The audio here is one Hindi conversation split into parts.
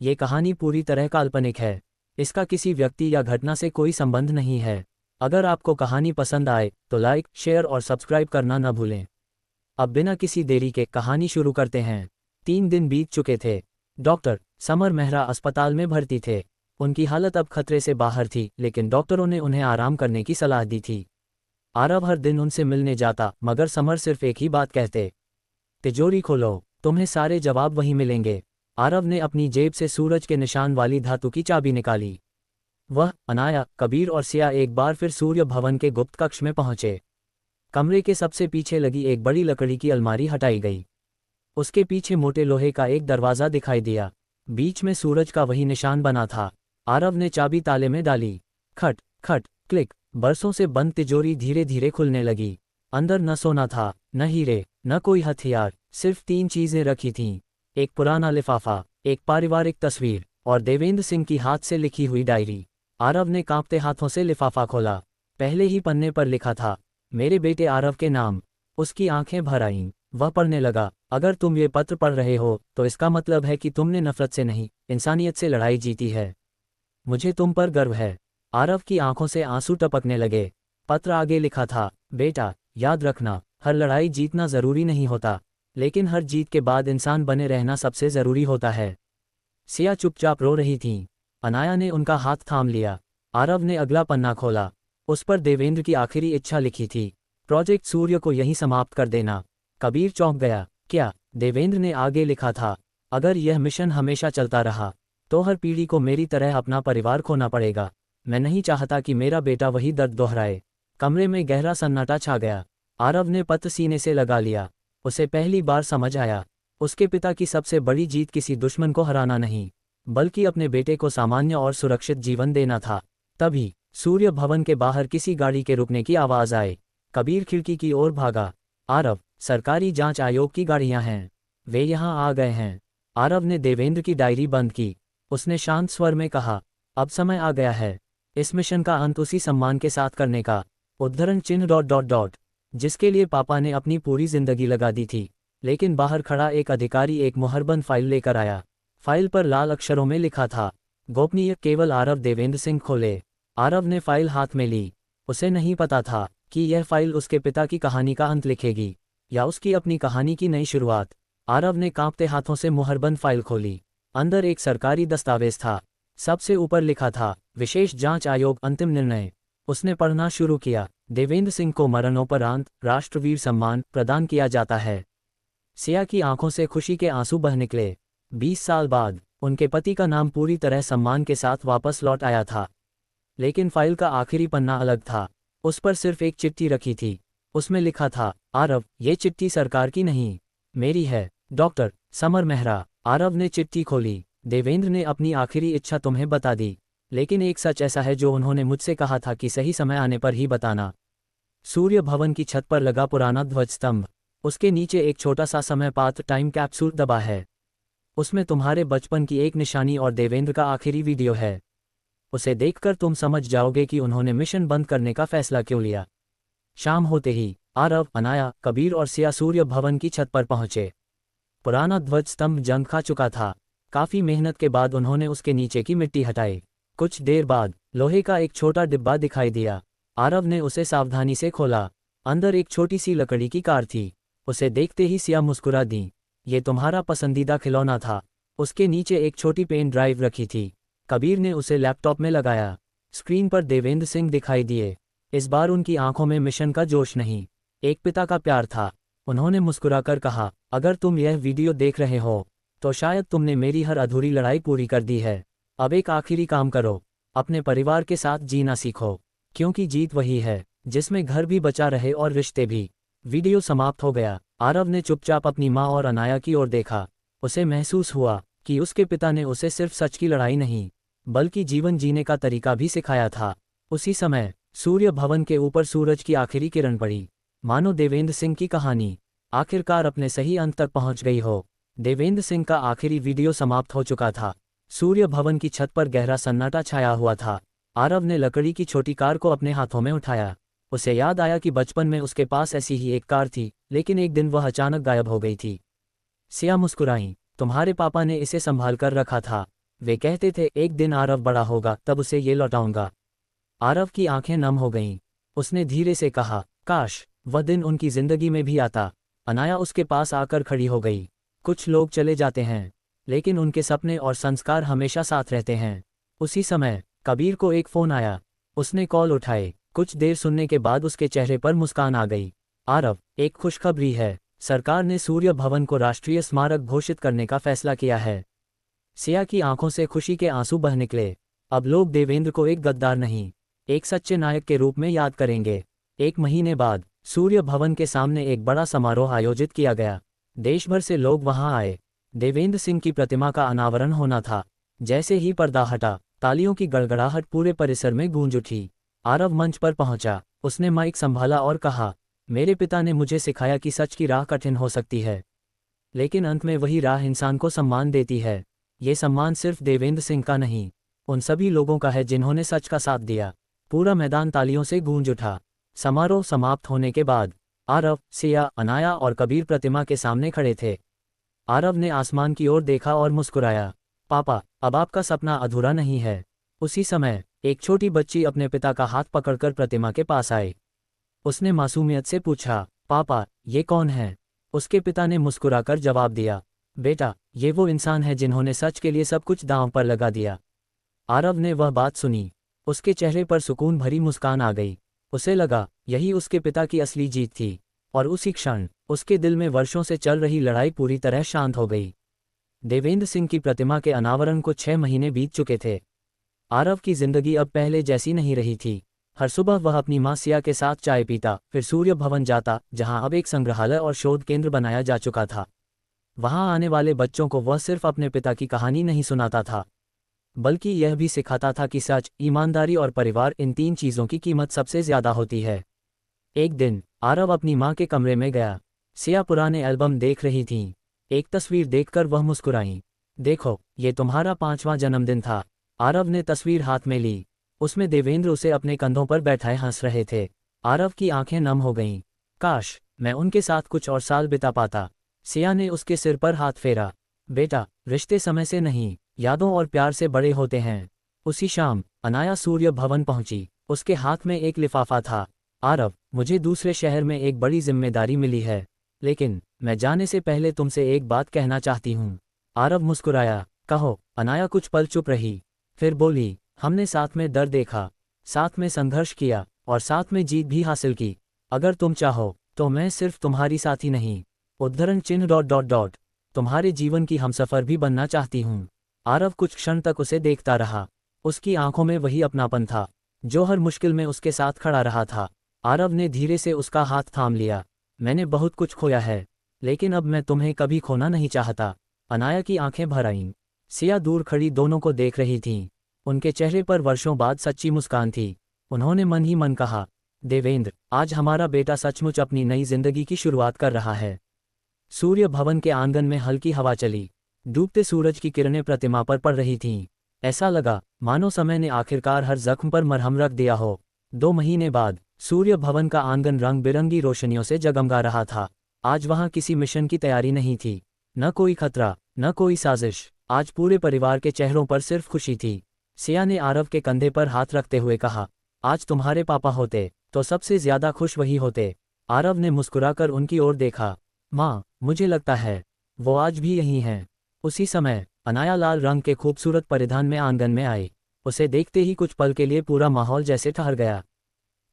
ये कहानी पूरी तरह काल्पनिक है। इसका किसी व्यक्ति या घटना से कोई संबंध नहीं है। अगर आपको कहानी पसंद आए तो लाइक, शेयर और सब्सक्राइब करना न भूलें। अब बिना किसी देरी के कहानी शुरू करते हैं। 3 दिन बीत चुके थे। डॉक्टर समर मेहरा अस्पताल में भर्ती थे। उनकी हालत अब खतरे से बाहर थी, लेकिन डॉक्टरों ने उन्हें आराम करने की सलाह दी थी। आरव हर दिन उनसे मिलने जाता, मगर समर सिर्फ एक ही बात कहते, तिजोरी खोलो, तुम्हें सारे जवाब वहीं मिलेंगे। आरव ने अपनी जेब से सूरज के निशान वाली धातु की चाबी निकाली। वह, अनाया, कबीर और सिया एक बार फिर सूर्य भवन के गुप्त कक्ष में पहुंचे। कमरे के सबसे पीछे लगी एक बड़ी लकड़ी की अलमारी हटाई गई। उसके पीछे मोटे लोहे का एक दरवाज़ा दिखाई दिया। बीच में सूरज का वही निशान बना था। आरव ने चाबी ताले में डाली। खट खट क्लिक, बरसों से बंद तिजोरी धीरे धीरे खुलने लगी। अंदर न सोना था, न हीरे, न कोई हथियार, सिर्फ 3 चीजें रखी थीं। एक पुराना लिफाफा, एक पारिवारिक तस्वीर और देवेंद्र सिंह की हाथ से लिखी हुई डायरी। आरव ने कांपते हाथों से लिफाफा खोला। पहले ही पन्ने पर लिखा था, मेरे बेटे आरव के नाम। उसकी आंखें भर आईं। वह पढ़ने लगा, अगर तुम ये पत्र पढ़ रहे हो तो इसका मतलब है कि तुमने नफरत से नहीं, इंसानियत से लड़ाई जीती है। मुझे तुम पर गर्व है। आरव की आंखों से आंसू टपकने लगे। पत्र आगे लिखा था, बेटा, याद रखना, हर लड़ाई जीतना जरूरी नहीं होता, लेकिन हर जीत के बाद इंसान बने रहना सबसे जरूरी होता है। सिया चुपचाप रो रही थीं। अनाया ने उनका हाथ थाम लिया। आरव ने अगला पन्ना खोला। उस पर देवेंद्र की आखिरी इच्छा लिखी थी, प्रोजेक्ट सूर्य को यहीं समाप्त कर देना। कबीर चौंक गया। क्या? देवेंद्र ने आगे लिखा था, अगर यह मिशन हमेशा चलता रहा तो हर पीढ़ी को मेरी तरह अपना परिवार खोना पड़ेगा। मैं नहीं चाहता कि मेरा बेटा वही दर्द दोहराए। कमरे में गहरा सन्नाटा छा गया। आरव ने पत्र सीने से लगा लिया। उसे पहली बार समझ आया, उसके पिता की सबसे बड़ी जीत किसी दुश्मन को हराना नहीं, बल्कि अपने बेटे को सामान्य और सुरक्षित जीवन देना था। तभी सूर्य भवन के बाहर किसी गाड़ी के रुकने की आवाज़ आई। कबीर खिड़की की ओर भागा। आरव, सरकारी जांच आयोग की गाड़ियां हैं, वे यहाँ आ गए हैं। आरव ने देवेंद्र की डायरी बंद की। उसने शांत स्वर में कहा, अब समय आ गया है इस मिशन का अंत उसी सम्मान के साथ करने का, उद्धरण चिन्ह ... जिसके लिए पापा ने अपनी पूरी जिंदगी लगा दी थी। लेकिन बाहर खड़ा एक अधिकारी एक मुहरबंद फाइल लेकर आया। फाइल पर लाल अक्षरों में लिखा था, गोपनीय, केवल आरव देवेंद्र सिंह खोले। आरव ने फाइल हाथ में ली। उसे नहीं पता था कि यह फाइल उसके पिता की कहानी का अंत लिखेगी या उसकी अपनी कहानी की नई शुरुआत। आरव ने कांपते हाथों से मुहरबंद फाइल खोली। अंदर एक सरकारी दस्तावेज था। सबसे ऊपर लिखा था, विशेष जांच आयोग, अंतिम निर्णय। उसने पढ़ना शुरू किया। देवेंद्र सिंह को मरणोपरांत राष्ट्रवीर सम्मान प्रदान किया जाता है। सिया की आंखों से खुशी के आंसू बह निकले। 20 साल बाद उनके पति का नाम पूरी तरह सम्मान के साथ वापस लौट आया था। लेकिन फाइल का आखिरी पन्ना अलग था। उस पर सिर्फ एक चिट्ठी रखी थी। उसमें लिखा था, आरव, ये चिट्ठी सरकार की नहीं, मेरी है, डॉक्टर समर मेहरा। आरव ने चिट्ठी खोली। देवेंद्र ने अपनी आखिरी इच्छा तुम्हें बता दी, लेकिन एक सच ऐसा है जो उन्होंने मुझसे कहा था कि सही समय आने पर ही बताना। सूर्य भवन की छत पर लगा पुराना ध्वज स्तंभ। उसके नीचे एक छोटा सा समय पात्र टाइम कैप्सूल दबा है। उसमें तुम्हारे बचपन की एक निशानी और देवेंद्र का आखिरी वीडियो है। उसे देखकर तुम समझ जाओगे कि उन्होंने मिशन बंद करने का फैसला क्यों लिया। शाम होते ही आरव, अनाया, कबीर और सिया सूर्य भवन की छत पर पहुंचे। पुराना ध्वज स्तंभ जंग खा चुका था। काफी मेहनत के बाद उन्होंने उसके नीचे की मिट्टी हटाई। कुछ देर बाद लोहे का एक छोटा डिब्बा दिखाई दिया। आरव ने उसे सावधानी से खोला। अंदर एक छोटी सी लकड़ी की कार थी। उसे देखते ही सिया मुस्कुरा दी। ये तुम्हारा पसंदीदा खिलौना था। उसके नीचे एक छोटी पेन ड्राइव रखी थी। कबीर ने उसे लैपटॉप में लगाया। स्क्रीन पर देवेंद्र सिंह दिखाई दिए। इस बार उनकी आंखों में मिशन का जोश नहीं, एक पिता का प्यार था। उन्होंने मुस्कुराकर कहा, अगर तुम यह वीडियो देख रहे हो तो शायद तुमने मेरी हर अधूरी लड़ाई पूरी कर दी है। अब एक आखिरी काम करो, अपने परिवार के साथ जीना सीखो, क्योंकि जीत वही है जिसमें घर भी बचा रहे और रिश्ते भी। वीडियो समाप्त हो गया। आरव ने चुपचाप अपनी माँ और अनाया की ओर देखा। उसे महसूस हुआ कि उसके पिता ने उसे सिर्फ सच की लड़ाई नहीं, बल्कि जीवन जीने का तरीका भी सिखाया था। उसी समय सूर्य भवन के ऊपर सूरज की आखिरी किरण पड़ी। मानो देवेंद्र सिंह की कहानी आखिरकार अपने सही अंत तक पहुंच गई हो। देवेंद्र सिंह का आखिरी वीडियो समाप्त हो चुका था। सूर्य भवन की छत पर गहरा सन्नाटा छाया हुआ था। आरव ने लकड़ी की छोटी कार को अपने हाथों में उठाया। उसे याद आया कि बचपन में उसके पास ऐसी ही एक कार थी, लेकिन एक दिन वह अचानक गायब हो गई थी। सिया मुस्कुराई। तुम्हारे पापा ने इसे संभाल कर रखा था। वे कहते थे एक दिन आरव बड़ा होगा तब उसे ये लौटाऊंगा। आरव की आंखें नम हो गईं। उसने धीरे से कहा, काश वह दिन उनकी जिंदगी में भी आता। अनाया उसके पास आकर खड़ी हो गई। कुछ लोग चले जाते हैं, लेकिन उनके सपने और संस्कार हमेशा साथ रहते हैं। उसी समय कबीर को एक फ़ोन आया। उसने कॉल उठाए। कुछ देर सुनने के बाद उसके चेहरे पर मुस्कान आ गई। आरव, एक खुशखबरी है। सरकार ने सूर्य भवन को राष्ट्रीय स्मारक घोषित करने का फैसला किया है। सिया की आंखों से खुशी के आंसू बह निकले। अब लोग देवेंद्र को एक गद्दार नहीं, एक सच्चे नायक के रूप में याद करेंगे। 1 महीने बाद सूर्य भवन के सामने एक बड़ा समारोह आयोजित किया गया। देश भर से लोग वहां आए। देवेंद्र सिंह की प्रतिमा का अनावरण होना था। जैसे ही पर्दा हटा, तालियों की गड़गड़ाहट पूरे परिसर में गूंज उठी। आरव मंच पर पहुंचा। उसने माइक संभाला और कहा, मेरे पिता ने मुझे सिखाया कि सच की राह कठिन हो सकती है, लेकिन अंत में वही राह इंसान को सम्मान देती है। ये सम्मान सिर्फ देवेंद्र सिंह का नहीं, उन सभी लोगों का है जिन्होंने सच का साथ दिया। पूरा मैदान तालियों से गूंज उठा। समारोह समाप्त होने के बाद आरव, सिया, अनाया और कबीर प्रतिमा के सामने खड़े थे। आरव ने आसमान की ओर देखा और मुस्कुराया, पापा, अब आपका सपना अधूरा नहीं है। उसी समय एक छोटी बच्ची अपने पिता का हाथ पकड़कर प्रतिमा के पास आई। उसने मासूमियत से पूछा, पापा, ये कौन है? उसके पिता ने मुस्कुराकर जवाब दिया, बेटा, ये वो इंसान है जिन्होंने सच के लिए सब कुछ दांव पर लगा दिया। आरव ने वह बात सुनी। उसके चेहरे पर सुकून भरी मुस्कान आ गई। उसे लगा यही उसके पिता की असली जीत थी, और उसी क्षण उसके दिल में वर्षों से चल रही लड़ाई पूरी तरह शांत हो गई। देवेंद्र सिंह की प्रतिमा के अनावरण को 6 महीने बीत चुके थे। आरव की जिंदगी अब पहले जैसी नहीं रही थी। हर सुबह वह अपनी मां सिया के साथ चाय पीता, फिर सूर्य भवन जाता, जहां अब एक संग्रहालय और शोध केंद्र बनाया जा चुका था। वहां आने वाले बच्चों को वह सिर्फ अपने पिता की कहानी नहीं सुनाता था, बल्कि यह भी सिखाता था कि सच, ईमानदारी और परिवार, इन 3 चीज़ों की कीमत सबसे ज्यादा होती है। एक दिन आरव अपनी मां के कमरे में गया। सिया पुराने एल्बम देख रही थीं। एक तस्वीर देखकर वह मुस्कुराईं। देखो, ये तुम्हारा 5वां जन्मदिन था। आरव ने तस्वीर हाथ में ली। उसमें देवेंद्र उसे अपने कंधों पर बैठाए हंस रहे थे। आरव की आंखें नम हो गईं। काश मैं उनके साथ कुछ और साल बिता पाता। सिया ने उसके सिर पर हाथ फेरा। बेटा, रिश्ते समय से नहीं, यादों और प्यार से बड़े होते हैं। उसी शाम अनाया सूर्य भवन पहुंची। उसके हाथ में एक लिफाफा था। आरव, मुझे दूसरे शहर में एक बड़ी जिम्मेदारी मिली है, लेकिन मैं जाने से पहले तुमसे एक बात कहना चाहती हूँ। आरव मुस्कुराया। कहो। अनाया कुछ पल चुप रही, फिर बोली, हमने साथ में दर्द देखा, साथ में संघर्ष किया, और साथ में जीत भी हासिल की। अगर तुम चाहो तो मैं सिर्फ तुम्हारी साथी नहीं, उद्धरण चिन्ह ... तुम्हारे जीवन की हमसफर भी बनना चाहती हूँ। आरव कुछ क्षण तक उसे देखता रहा। उसकी आंखों में वही अपनापन था जो हर मुश्किल में उसके साथ खड़ा रहा था। आरव ने धीरे से उसका हाथ थाम लिया। मैंने बहुत कुछ खोया है, लेकिन अब मैं तुम्हें कभी खोना नहीं चाहता। अनाया की आंखें भर आईं। सिया दूर खड़ी दोनों को देख रही थीं। उनके चेहरे पर वर्षों बाद सच्ची मुस्कान थी। उन्होंने मन ही मन कहा, देवेंद्र, आज हमारा बेटा सचमुच अपनी नई जिंदगी की शुरुआत कर रहा है। सूर्य भवन के आंगन में हल्की हवा चली। डूबते सूरज की किरणें प्रतिमा पर पड़ रही थीं। ऐसा लगा मानो समय ने आखिरकार हर जख्म पर मरहम रख दिया हो। 2 महीने बाद सूर्य भवन का आंगन रंग बिरंगी रोशनियों से जगमगा रहा था। आज वहां किसी मिशन की तैयारी नहीं थी, न कोई खतरा, न कोई साजिश। आज पूरे परिवार के चेहरों पर सिर्फ खुशी थी। सिया ने आरव के कंधे पर हाथ रखते हुए कहा, आज तुम्हारे पापा होते तो सबसे ज्यादा खुश वही होते। आरव ने मुस्कुराकर उनकी ओर देखा। माँ, मुझे लगता है वो आज भी यहीं हैं। उसी समय अनाया लाल रंग के खूबसूरत परिधान में आंगन में आई। उसे देखते ही कुछ पल के लिए पूरा माहौल जैसे ठहर गया।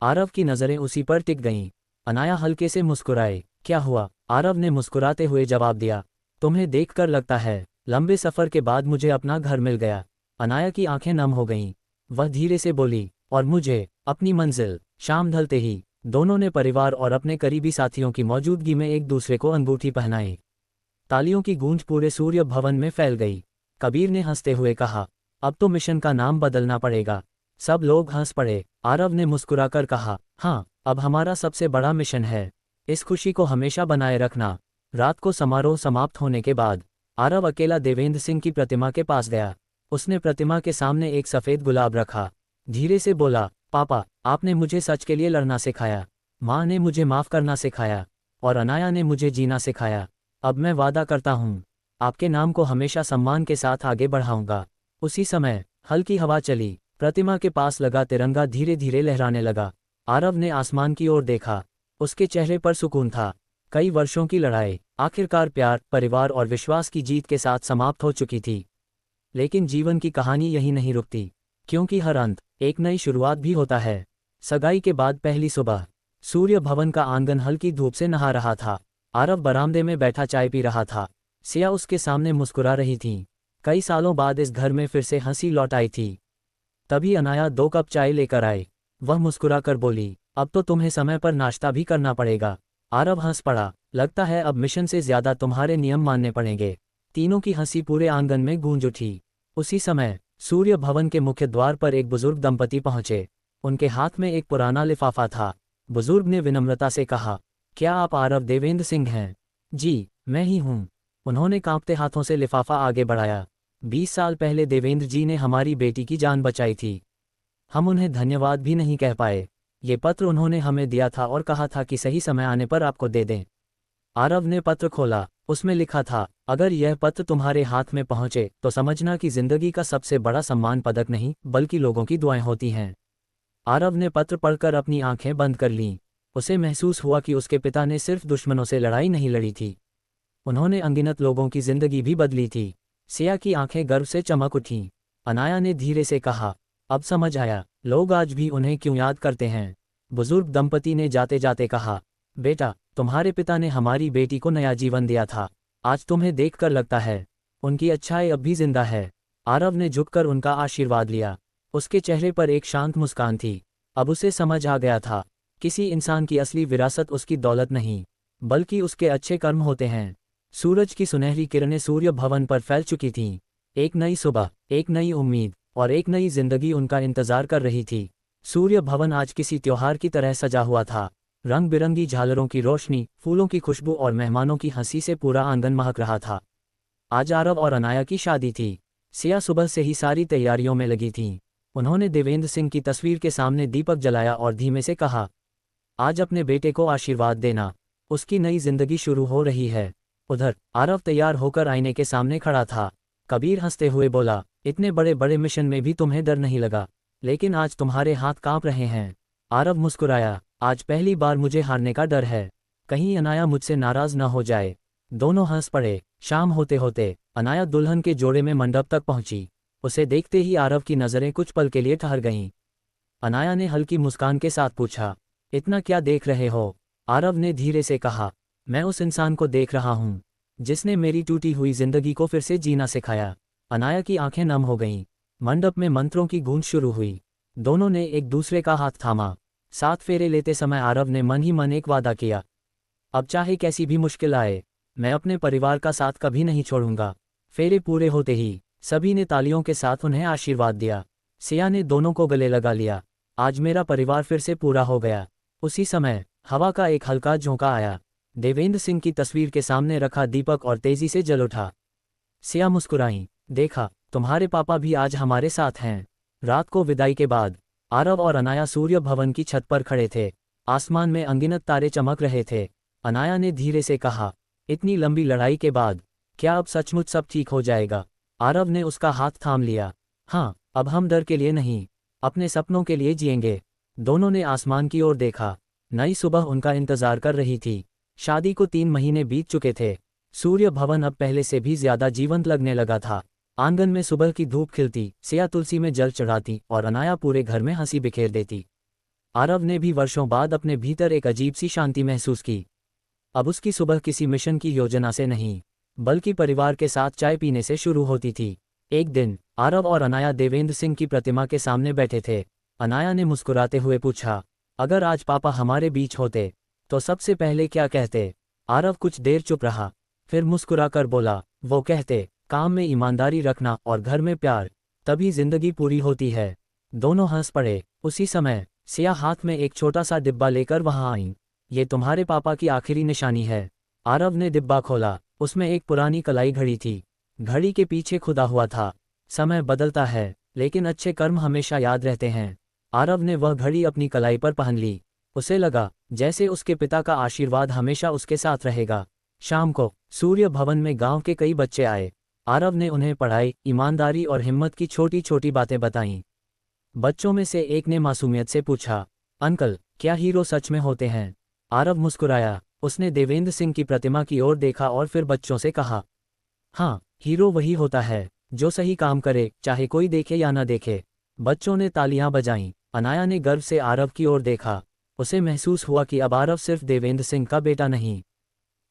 आरव की नज़रें उसी पर टिक गईं। अनाया हल्के से मुस्कुराए। क्या हुआ? आरव ने मुस्कुराते हुए जवाब दिया, तुम्हें देखकर लगता है लंबे सफ़र के बाद मुझे अपना घर मिल गया। अनाया की आंखें नम हो गईं। वह धीरे से बोली, और मुझे अपनी मंजिल। शाम ढलते ही दोनों ने परिवार और अपने करीबी साथियों की मौजूदगी में एक दूसरे को अंगूठी पहनाई। तालियों की गूंज पूरे सूर्य भवन में फैल गई। कबीर ने हंसते हुए कहा, अब तो मिशन का नाम बदलना पड़ेगा। सब लोग हंस पड़े। आरव ने मुस्कुराकर कहा, हाँ, अब हमारा सबसे बड़ा मिशन है। इस खुशी को हमेशा बनाए रखना। रात को समारोह समाप्त होने के बाद आरव अकेला देवेंद्र सिंह की प्रतिमा के पास गया। उसने प्रतिमा के सामने एक सफ़ेद गुलाब रखा। धीरे से बोला, पापा, आपने मुझे सच के लिए लड़ना सिखाया, माँ ने मुझे माफ़ करना सिखाया, और अनाया ने मुझे जीना सिखाया। अब मैं वादा करता हूँ, आपके नाम को हमेशा सम्मान के साथ आगे बढ़ाऊंगा। उसी समय हल्की हवा चली, प्रतिमा के पास लगा तिरंगा धीरे धीरे लहराने लगा। आरव ने आसमान की ओर देखा, उसके चेहरे पर सुकून था। कई वर्षों की लड़ाई आखिरकार प्यार, परिवार और विश्वास की जीत के साथ समाप्त हो चुकी थी। लेकिन जीवन की कहानी यही नहीं रुकती, क्योंकि हर अंत एक नई शुरुआत भी होता है। सगाई के बाद पहली सुबह, सूर्य भवन का आंगन हल्की धूप से नहा रहा था। आरव बरामदे में बैठा चाय पी रहा था। सिया उसके सामने मुस्कुरा रही थी। कई सालों बाद इस घर में फिर से हंसी लौट आई थी। तभी अनाया 2 कप चाय लेकर आए। वह मुस्कुराकर बोली, अब तो तुम्हें समय पर नाश्ता भी करना पड़ेगा। आरव हंस पड़ा, लगता है अब मिशन से ज्यादा तुम्हारे नियम मानने पड़ेंगे। तीनों की हंसी पूरे आंगन में गूंज उठी। उसी समय सूर्य भवन के मुख्य द्वार पर एक बुजुर्ग दंपति पहुंचे। उनके हाथ में एक पुराना लिफाफा था। बुजुर्ग ने विनम्रता से कहा, क्या आप आरव देवेंद्र सिंह हैं? जी, मैं ही हूँ। उन्होंने कांपते हाथों से लिफाफा आगे बढ़ाया। 20 साल पहले देवेंद्र जी ने हमारी बेटी की जान बचाई थी। हम उन्हें धन्यवाद भी नहीं कह पाए। ये पत्र उन्होंने हमें दिया था और कहा था कि सही समय आने पर आपको दे दें। आरव ने पत्र खोला। उसमें लिखा था, अगर यह पत्र तुम्हारे हाथ में पहुंचे तो समझना कि जिंदगी का सबसे बड़ा सम्मान पदक नहीं बल्कि लोगों की दुआएं होती हैं। आरव ने पत्र पढ़कर अपनी आंखें बंद कर लीं। उसे महसूस हुआ कि उसके पिता ने सिर्फ दुश्मनों से लड़ाई नहीं लड़ी थी, उन्होंने अनगिनत लोगों की जिंदगी भी बदली थी। सिया की आंखें गर्व से चमक उठीं। अनाया ने धीरे से कहा, अब समझ आया, लोग आज भी उन्हें क्यों याद करते हैं। बुजुर्ग दंपति ने जाते जाते कहा, बेटा, तुम्हारे पिता ने हमारी बेटी को नया जीवन दिया था। आज तुम्हें देखकर लगता है उनकी अच्छाई अब भी जिंदा है। आरव ने झुककर उनका आशीर्वाद लिया। उसके चेहरे पर एक शांत मुस्कान थी। अब उसे समझ आ गया था, किसी इंसान की असली विरासत उसकी दौलत नहीं बल्कि उसके अच्छे कर्म होते हैं। सूरज की सुनहरी किरणें सूर्य भवन पर फैल चुकी थीं। एक नई सुबह, एक नई उम्मीद और एक नई जिंदगी उनका इंतजार कर रही थी। सूर्य भवन आज किसी त्योहार की तरह सजा हुआ था। रंग बिरंगी झालरों की रोशनी, फूलों की खुशबू और मेहमानों की हंसी से पूरा आंगन महक रहा था। आज आरव और अनाया की शादी थी। सिया सुबह से ही सारी तैयारियों में लगी थीं। उन्होंने देवेंद्र सिंह की तस्वीर के सामने दीपक जलाया और धीमे से कहा, आज अपने बेटे को आशीर्वाद देना, उसकी नई जिंदगी शुरू हो रही है। उधर आरव तैयार होकर आईने के सामने खड़ा था। कबीर हंसते हुए बोला, इतने बड़े बड़े मिशन में भी तुम्हें डर नहीं लगा, लेकिन आज तुम्हारे हाथ कांप रहे हैं। आरव मुस्कुराया, आज पहली बार मुझे हारने का डर है, कहीं अनाया मुझसे नाराज न हो जाए। दोनों हंस पड़े। शाम होते होते अनाया दुल्हन के जोड़े में मंडप तक पहुंची। उसे देखते ही आरव की नज़रें कुछ पल के लिए ठहर गईं। अनाया ने हल्की मुस्कान के साथ पूछा, इतना क्या देख रहे हो? आरव ने धीरे से कहा, मैं उस इंसान को देख रहा हूँ जिसने मेरी टूटी हुई जिंदगी को फिर से जीना सिखाया। अनाया की आंखें नम हो गईं। मंडप में मंत्रों की गूंज शुरू हुई। दोनों ने एक दूसरे का हाथ थामा। 7 फेरे लेते समय आरव ने मन ही मन एक वादा किया, अब चाहे कैसी भी मुश्किल आए, मैं अपने परिवार का साथ कभी नहीं छोड़ूंगा। फेरे पूरे होते ही सभी ने तालियों के साथ उन्हें आशीर्वाद दिया। सिया ने दोनों को गले लगा लिया। आज मेरा परिवार फिर से पूरा हो गया। उसी समय हवा का एक हल्का झोंका आया। देवेंद्र सिंह की तस्वीर के सामने रखा दीपक और तेजी से जल उठा। सिया मुस्कुराईं, देखा, तुम्हारे पापा भी आज हमारे साथ हैं। रात को विदाई के बाद आरव और अनाया सूर्य भवन की छत पर खड़े थे। आसमान में अनगिनत तारे चमक रहे थे। अनाया ने धीरे से कहा, इतनी लंबी लड़ाई के बाद क्या अब सचमुच सब ठीक हो जाएगा? आरव ने उसका हाथ थाम लिया। हाँ, अब हम डर के लिए नहीं, अपने सपनों के लिए जिएंगे। दोनों ने आसमान की ओर देखा। नई सुबह उनका इंतजार कर रही थी। शादी को 3 महीने बीत चुके थे। सूर्य भवन अब पहले से भी ज्यादा जीवंत लगने लगा था। आंगन में सुबह की धूप खिलती, सिया तुलसी में जल चढ़ाती और अनाया पूरे घर में हंसी बिखेर देती। आरव ने भी वर्षों बाद अपने भीतर एक अजीब सी शांति महसूस की। अब उसकी सुबह किसी मिशन की योजना से नहीं बल्कि परिवार के साथ चाय पीने से शुरू होती थी। एक दिन आरव और अनाया देवेंद्र सिंह की प्रतिमा के सामने बैठे थे। अनाया ने मुस्कुराते हुए पूछा, अगर आज पापा हमारे बीच होते तो सबसे पहले क्या कहते? आरव कुछ देर चुप रहा, फिर मुस्कुराकर बोला, वो कहते, काम में ईमानदारी रखना और घर में प्यार, तभी जिंदगी पूरी होती है। दोनों हंस पड़े। उसी समय सिया हाथ में एक छोटा सा डिब्बा लेकर वहां आईं। ये तुम्हारे पापा की आखिरी निशानी है। आरव ने डिब्बा खोला। उसमें एक पुरानी कलाई घड़ी थी। घड़ी के पीछे खुदा हुआ था, समय बदलता है लेकिन अच्छे कर्म हमेशा याद रहते हैं। आरव ने वह घड़ी अपनी कलाई पर पहन ली। उसे लगा जैसे उसके पिता का आशीर्वाद हमेशा उसके साथ रहेगा। शाम को सूर्य भवन में गांव के कई बच्चे आए। आरव ने उन्हें पढ़ाई, ईमानदारी और हिम्मत की छोटी छोटी बातें बताईं। बच्चों में से एक ने मासूमियत से पूछा, अंकल, क्या हीरो सच में होते हैं? आरव मुस्कुराया। उसने देवेंद्र सिंह की प्रतिमा की ओर देखा और फिर बच्चों से कहा, हाँ, हीरो वही होता है जो सही काम करे, चाहे कोई देखे या न देखे। बच्चों ने तालियां बजाईं। अनाया ने गर्व से आरव की ओर देखा। उसे महसूस हुआ कि अब आरव सिर्फ देवेंद्र सिंह का बेटा नहीं,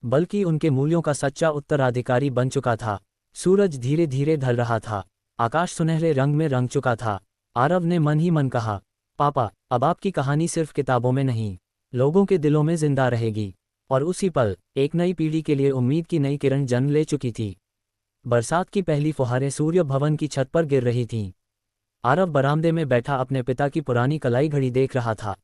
बल्कि उनके मूल्यों का सच्चा उत्तराधिकारी बन चुका था। सूरज धीरे धीरे ढल रहा था। आकाश सुनहरे रंग में रंग चुका था। आरव ने मन ही मन कहा, पापा, अब आपकी कहानी सिर्फ किताबों में नहीं, लोगों के दिलों में जिंदा रहेगी। और उसी पल एक नई पीढ़ी के लिए उम्मीद की नई किरण जन्म ले चुकी थी। बरसात की पहली फुहारें सूर्य भवन की छत पर गिर रही थीं। आरव बरामदे में बैठा अपने पिता की पुरानी कलाई घड़ी देख रहा था।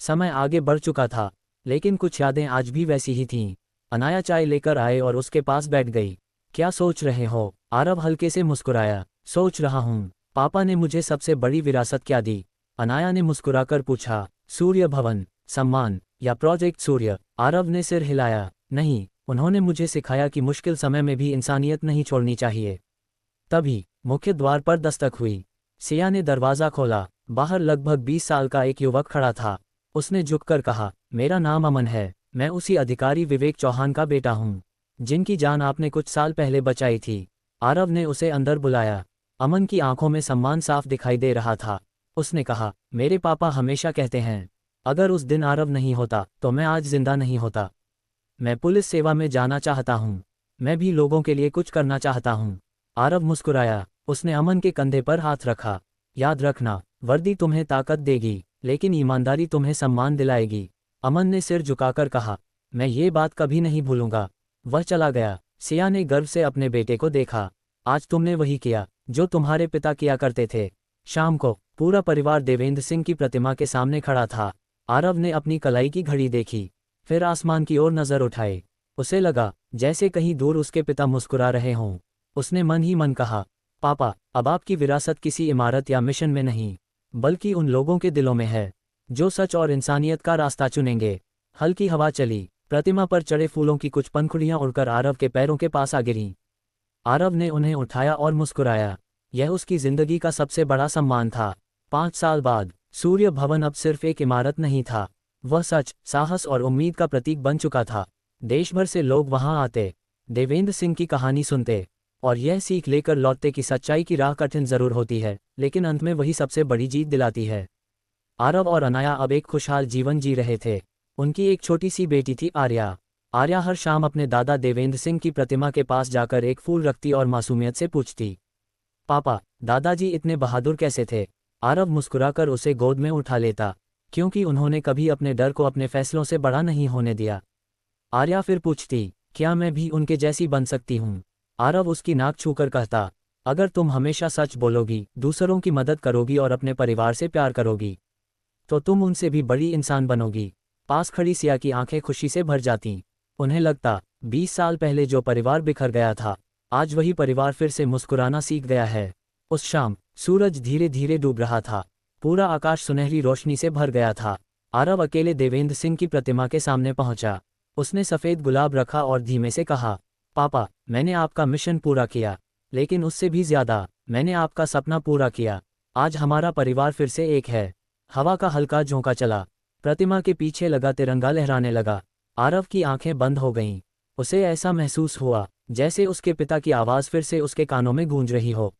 समय आगे बढ़ चुका था, लेकिन कुछ यादें आज भी वैसी ही थीं। अनाया चाय लेकर आए और उसके पास बैठ गई। क्या सोच रहे हो? आरव हल्के से मुस्कुराया। सोच रहा हूँ, पापा ने मुझे सबसे बड़ी विरासत क्या दी? अनाया ने मुस्कुराकर पूछा, सूर्य भवन, सम्मान या प्रोजेक्ट सूर्य? आरव ने सिर हिलाया। नहीं, उन्होंने मुझे सिखाया कि मुश्किल समय में भी इंसानियत नहीं छोड़नी चाहिए। तभी मुख्य द्वार पर दस्तक हुई। सिया ने दरवाज़ा खोला। बाहर लगभग 20 साल का एक युवक खड़ा था। उसने झुककर कहा, मेरा नाम अमन है। मैं उसी अधिकारी विवेक चौहान का बेटा हूँ, जिनकी जान आपने कुछ साल पहले बचाई थी। आरव ने उसे अंदर बुलाया। अमन की आंखों में सम्मान साफ दिखाई दे रहा था। उसने कहा, मेरे पापा हमेशा कहते हैं, अगर उस दिन आरव नहीं होता तो मैं आज जिंदा नहीं होता। मैं पुलिस सेवा में जाना चाहता हूँ। मैं भी लोगों के लिए कुछ करना चाहता हूँ। आरव मुस्कुराया। उसने अमन के कंधे पर हाथ रखा। याद रखना, वर्दी तुम्हें ताकत देगी, लेकिन ईमानदारी तुम्हें सम्मान दिलाएगी। अमन ने सिर झुकाकर कहा, मैं ये बात कभी नहीं भूलूंगा। वह चला गया। सिया ने गर्व से अपने बेटे को देखा। आज तुमने वही किया जो तुम्हारे पिता किया करते थे। शाम को पूरा परिवार देवेंद्र सिंह की प्रतिमा के सामने खड़ा था। आरव ने अपनी कलाई की घड़ी देखी, फिर आसमान की ओर नजर उठाई। उसे लगा जैसे कहीं दूर उसके पिता मुस्कुरा रहे हों। उसने मन ही मन कहा, पापा, अब आपकी विरासत किसी इमारत या मिशन में नहीं, बल्कि उन लोगों के दिलों में है जो सच और इंसानियत का रास्ता चुनेंगे। हल्की हवा चली। प्रतिमा पर चढ़े फूलों की कुछ पंखुड़ियां उड़कर आरव के पैरों के पास आ गिरीं। आरव ने उन्हें उठाया और मुस्कुराया। यह उसकी जिंदगी का सबसे बड़ा सम्मान था। 5 साल बाद सूर्य भवन अब सिर्फ एक इमारत नहीं था, वह सच, साहस और उम्मीद का प्रतीक बन चुका था। देश भर से लोग वहां आते, देवेंद्र सिंह की कहानी सुनते और यह सीख लेकर लौटते कि सच्चाई की राह कठिन जरूर होती है, लेकिन अंत में वही सबसे बड़ी जीत दिलाती है। आरव और अनाया अब एक खुशहाल जीवन जी रहे थे। उनकी एक छोटी सी बेटी थी, आर्या। आर्या हर शाम अपने दादा देवेंद्र सिंह की प्रतिमा के पास जाकर एक फूल रखती और मासूमियत से पूछती, पापा, दादाजी इतने बहादुर कैसे थे? आरव मुस्कुराकर उसे गोद में उठा लेता, क्योंकि उन्होंने कभी अपने डर को अपने फैसलों से बड़ा नहीं होने दिया। आर्या फिर पूछती, क्या मैं भी उनके जैसी बन सकती हूँ? आरव उसकी नाक छूकर कहता, अगर तुम हमेशा सच बोलोगी, दूसरों की मदद करोगी और अपने परिवार से प्यार करोगी, तो तुम उनसे भी बड़ी इंसान बनोगी। पास खड़ी सिया की आंखें खुशी से भर जातीं। उन्हें लगता 20 साल पहले जो परिवार बिखर गया था, आज वही परिवार फिर से मुस्कुराना सीख गया है। उस शाम सूरज धीरे धीरे डूब रहा था। पूरा आकाश सुनहरी रोशनी से भर गया था। आरव अकेले देवेंद्र सिंह की प्रतिमा के सामने पहुंचा। उसने सफ़ेद गुलाब रखा और धीमे से कहा, पापा, मैंने आपका मिशन पूरा किया, लेकिन उससे भी ज्यादा मैंने आपका सपना पूरा किया। आज हमारा परिवार फिर से एक है। हवा का हल्का झोंका चला। प्रतिमा के पीछे लगा तिरंगा लहराने लगा। आरव की आंखें बंद हो गईं। उसे ऐसा महसूस हुआ जैसे उसके पिता की आवाज़ फिर से उसके कानों में गूंज रही हो,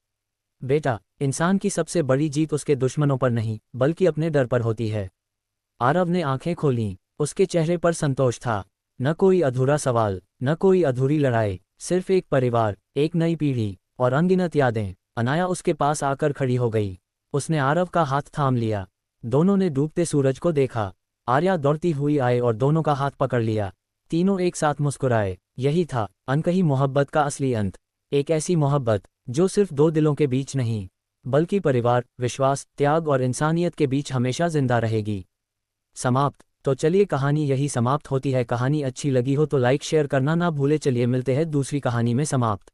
बेटा, इंसान की सबसे बड़ी जीत उसके दुश्मनों पर नहीं, बल्कि अपने डर पर होती है। आरव ने आंखें खोलीं। उसके चेहरे पर संतोष था। न कोई अधूरा सवाल, न कोई अधूरी लड़ाई, सिर्फ एक परिवार, एक नई पीढ़ी और अनगिनत यादें। अनाया उसके पास आकर खड़ी हो गई। उसने आरव का हाथ थाम लिया। दोनों ने डूबते सूरज को देखा। आर्या दौड़ती हुई आई और दोनों का हाथ पकड़ लिया। तीनों एक साथ मुस्कुराए। यही था अनकही मोहब्बत का असली अंत। एक ऐसी मोहब्बत जो सिर्फ दो दिलों के बीच नहीं, बल्कि परिवार, विश्वास, त्याग और इंसानियत के बीच हमेशा जिंदा रहेगी। समाप्त। तो चलिए, कहानी यही समाप्त होती है। कहानी अच्छी लगी हो तो लाइक शेयर करना ना भूले। चलिए मिलते हैं दूसरी कहानी में। समाप्त।